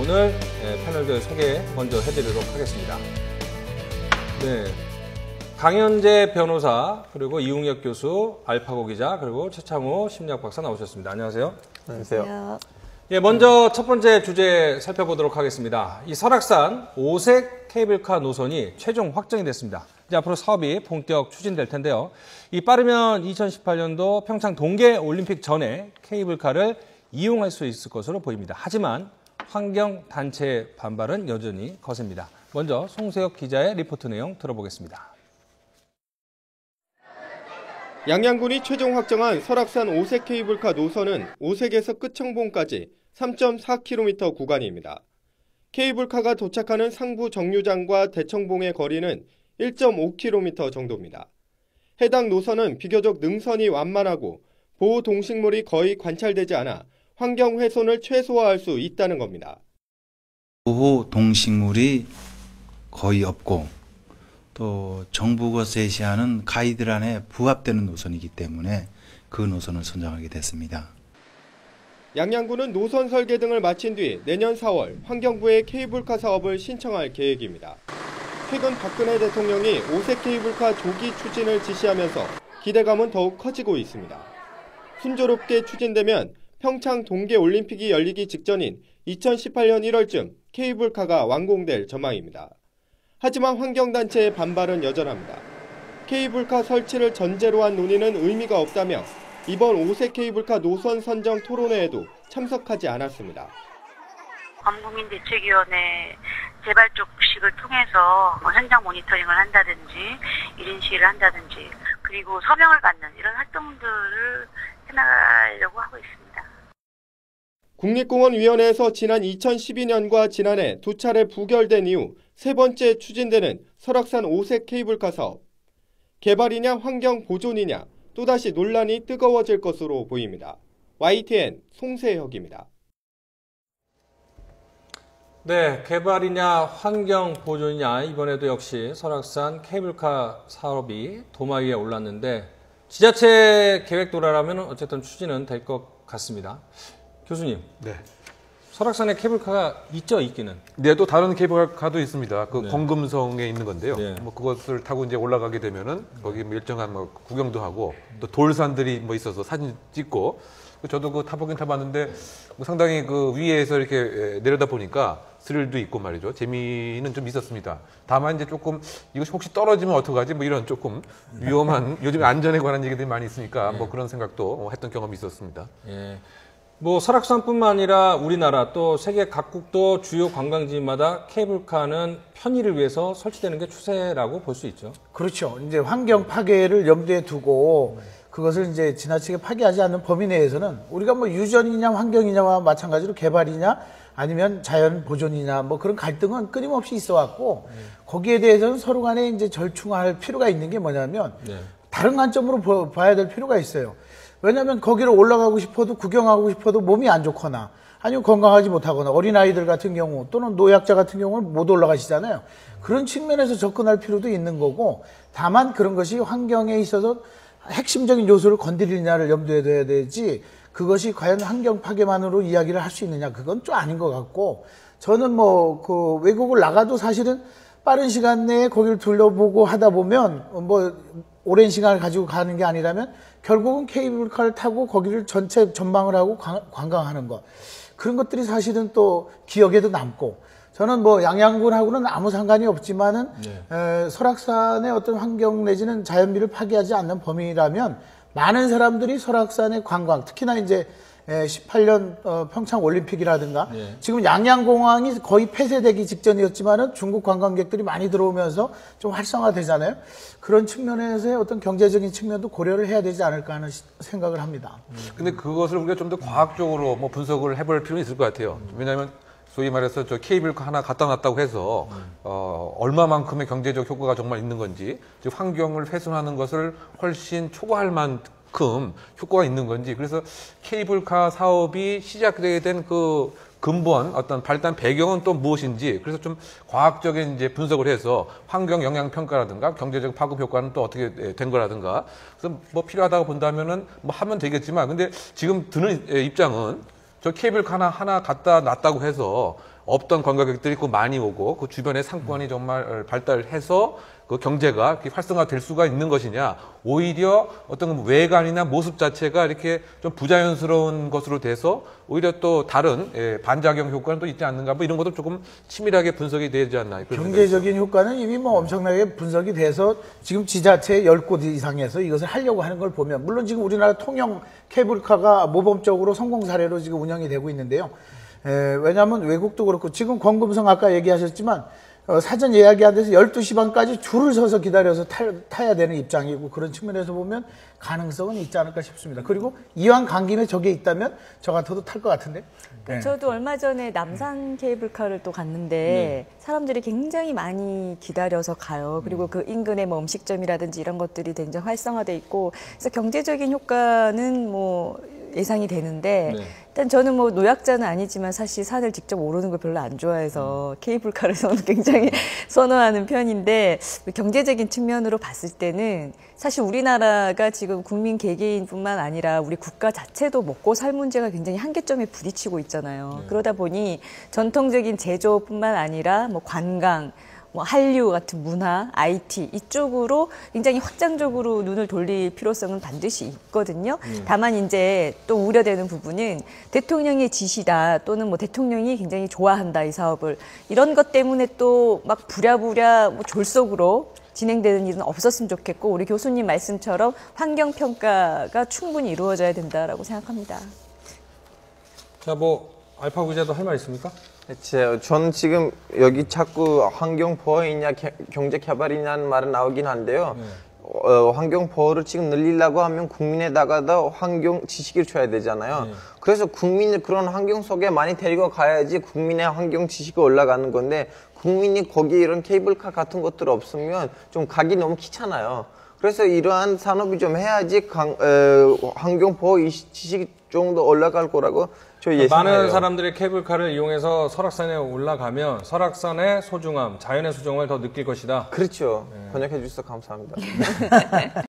오늘 패널들 소개 먼저 해드리도록 하겠습니다. 네, 강현재 변호사, 그리고 이웅혁 교수, 알파고 기자, 그리고 최창호 심리학 박사 나오셨습니다. 안녕하세요. 안녕하세요. 예, 먼저 첫 번째 주제 살펴보도록 하겠습니다. 이 설악산 오색 케이블카 노선이 최종 확정이 됐습니다. 이제 앞으로 사업이 본격 추진될 텐데요. 이 빠르면 2018년도 평창 동계올림픽 전에 케이블카를 이용할 수 있을 것으로 보입니다. 하지만 환경단체의 반발은 여전히 거셉니다. 먼저 송세혁 기자의 리포트 내용 들어보겠습니다. 양양군이 최종 확정한 설악산 오색 케이블카 노선은 오색에서 끝청봉까지 3.4km 구간입니다. 케이블카가 도착하는 상부 정류장과 대청봉의 거리는 1.5km 정도입니다. 해당 노선은 비교적 능선이 완만하고 보호 동식물이 거의 관찰되지 않아 환경 훼손을 최소화할 수 있다는 겁니다. 보호 동식물이 거의 없고 또 정부가 제시하는 가이드라인에 부합되는 노선이기 때문에 그 노선을 선정하게 됐습니다. 양양군은 노선 설계 등을 마친 뒤 내년 4월 환경부에 케이블카 사업을 신청할 계획입니다. 최근 박근혜 대통령이 오색 케이블카 조기 추진을 지시하면서 기대감은 더욱 커지고 있습니다. 순조롭게 추진되면 평창 동계올림픽이 열리기 직전인 2018년 1월쯤 케이블카가 완공될 전망입니다. 하지만 환경단체의 반발은 여전합니다. 케이블카 설치를 전제로 한 논의는 의미가 없다며 이번 오색 케이블카 노선 선정 토론회에도 참석하지 않았습니다. 범국민대책위원회 재발 쪽식을 통해서 현장 모니터링을 한다든지 1인 시위를 한다든지 그리고 서명을 받는 이런 활동들을 해나가려고 하고 있습니다. 국립공원위원회에서 지난 2012년과 지난해 두 차례 부결된 이후 세 번째 추진되는 설악산 오색 케이블카 사업. 개발이냐 환경 보존이냐 또다시 논란이 뜨거워질 것으로 보입니다. YTN 송세혁입니다. 네, 개발이냐 환경 보존이냐 이번에도 역시 설악산 케이블카 사업이 도마 위에 올랐는데 지자체 계획대로라면 어쨌든 추진은 될 것 같습니다. 교수님, 네. 설악산에 케이블카가 있죠, 있기는? 네, 또 다른 케이블카도 있습니다. 그 네. 검금성에 있는 건데요. 네. 뭐 그것을 타고 이제 올라가게 되면은 거기 뭐 일정한 뭐 구경도 하고 또 돌산들이 뭐 있어서 사진 찍고 저도 그 타보긴 타봤는데 뭐 상당히 그 위에서 이렇게 내려다 보니까 스릴도 있고 말이죠. 재미는 좀 있었습니다. 다만 이제 조금 이것이 혹시 떨어지면 어떡하지? 뭐 이런 조금 위험한 요즘 안전에 관한 얘기들이 많이 있으니까 뭐 그런 생각도 했던 경험이 있었습니다. 예. 뭐 설악산뿐만 아니라 우리나라 또 세계 각국도 주요 관광지마다 케이블카는 편의를 위해서 설치되는 게 추세라고 볼 수 있죠. 그렇죠. 이제 환경 파괴를 염두에 두고 그것을 이제 지나치게 파괴하지 않는 범위 내에서는 우리가 뭐 유전이냐 환경이냐와 마찬가지로 개발이냐 아니면 자연 보존이냐 뭐 그런 갈등은 끊임없이 있어 왔고 거기에 대해서는 서로 간에 이제 절충할 필요가 있는 게 뭐냐면 다른 관점으로 봐야 될 필요가 있어요. 왜냐하면 거기를 올라가고 싶어도 구경하고 싶어도 몸이 안 좋거나 아니면 건강하지 못하거나 어린아이들 같은 경우 또는 노약자 같은 경우는 못 올라가시잖아요. 그런 측면에서 접근할 필요도 있는 거고 다만 그런 것이 환경에 있어서 핵심적인 요소를 건드리느냐를 염두에 둬야 되지 그것이 과연 환경 파괴만으로 이야기를 할 수 있느냐 그건 좀 아닌 것 같고 저는 뭐 그 외국을 나가도 사실은 빠른 시간 내에 거기를 둘러보고 하다 보면 뭐 오랜 시간을 가지고 가는 게 아니라면 결국은 케이블카를 타고 거기를 전체 전망을 하고 관광하는 것 그런 것들이 사실은 또 기억에도 남고 저는 뭐 양양군하고는 아무 상관이 없지만은 설악산의 어떤 환경 내지는 자연미를 파괴하지 않는 범위라면 많은 사람들이 설악산의 관광 특히나 이제 18년 평창 올림픽이라든가 지금 양양공항이 거의 폐쇄되기 직전이었지만은 중국 관광객들이 많이 들어오면서 좀 활성화되잖아요. 그런 측면에서의 어떤 경제적인 측면도 고려를 해야 되지 않을까 하는 생각을 합니다. 근데 그것을 우리가 좀 더 과학적으로 뭐 분석을 해볼 필요는 있을 것 같아요. 왜냐하면 소위 말해서 저 케이블카 하나 갖다 놨다고 해서 얼마만큼의 경제적 효과가 정말 있는 건지 즉 환경을 훼손하는 것을 훨씬 초과할 만큼 효과가 있는 건지 그래서 케이블카 사업이 시작되게 된 그 근본 어떤 발단 배경은 또 무엇인지 그래서 좀 과학적인 이제 분석을 해서 환경 영향 평가라든가 경제적 파급 효과는 또 어떻게 된 거라든가 그래서 뭐 필요하다고 본다면은 뭐 하면 되겠지만 근데 지금 드는 입장은 저 케이블카 하나 갖다 놨다고 해서 없던 관광객들이 그 많이 오고 그 주변의 상권이 정말 발달해서 그 경제가 이렇게 활성화될 수가 있는 것이냐, 오히려 어떤 외관이나 모습 자체가 이렇게 좀 부자연스러운 것으로 돼서 오히려 또 다른 반작용 효과는 또 있지 않는가, 뭐 이런 것도 조금 치밀하게 분석이 되지 않나. 경제적인 효과는 이미 뭐 엄청나게 분석이 돼서 지금 지자체 10곳 이상에서 이것을 하려고 하는 걸 보면, 물론 지금 우리나라 통영 케이블카가 모범적으로 성공 사례로 지금 운영이 되고 있는데요. 왜냐하면 외국도 그렇고 지금 권금성 아까 얘기하셨지만 사전 예약이 안 돼서 12시 반까지 줄을 서서 기다려서 타야 되는 입장이고, 그런 측면에서 보면 가능성은 있지 않을까 싶습니다. 그리고 이왕 간 김에 저게 있다면 저 같아도 탈 것 같은데. 네. 저도 얼마 전에 남산 케이블카를 또 갔는데 사람들이 굉장히 많이 기다려서 가요. 그리고 그 인근에 뭐 음식점이라든지 이런 것들이 굉장히 활성화돼 있고, 그래서 경제적인 효과는 뭐 예상이 되는데, 일단 저는 뭐 노약자는 아니지만 사실 산을 직접 오르는 걸 별로 안 좋아해서 케이블카를 저는 굉장히 선호하는 편인데, 경제적인 측면으로 봤을 때는 사실 우리나라가 지금 국민 개개인뿐만 아니라 우리 국가 자체도 먹고 살 문제가 굉장히 한계점에 부딪히고 있잖아요. 그러다 보니 전통적인 제조뿐만 아니라 뭐 관광, 뭐 한류 같은 문화, IT 이쪽으로 굉장히 확장적으로 눈을 돌릴 필요성은 반드시 있거든요. 다만 이제 또 우려되는 부분은 대통령의 지시다, 또는 뭐 대통령이 굉장히 좋아한다 이 사업을, 이런 것 때문에 또 막 부랴부랴 뭐 졸속으로 진행되는 일은 없었으면 좋겠고, 우리 교수님 말씀처럼 환경 평가가 충분히 이루어져야 된다라고 생각합니다. 자, 뭐 알파 기자도 할 말 있습니까? 저는 지금 여기 자꾸 환경 보호이냐 경제 개발이냐는 말은 나오긴 한데요. 환경 보호를 지금 늘리려고 하면 국민에다가도 환경 지식을 줘야 되잖아요. 그래서 국민을 그런 환경 속에 많이 데리고 가야지 국민의 환경 지식이 올라가는 건데, 국민이 거기에 이런 케이블카 같은 것들 없으면 좀 가기 너무 귀찮아요. 그래서 이러한 산업이 좀 해야지 환경 보호 지식이 좀 더 올라갈 거라고 저 예상해요. 많은 사람들이 케이블카를 이용해서 설악산에 올라가면 설악산의 소중함, 자연의 소중함을 더 느낄 것이다. 그렇죠. 번역해 주셔서 감사합니다.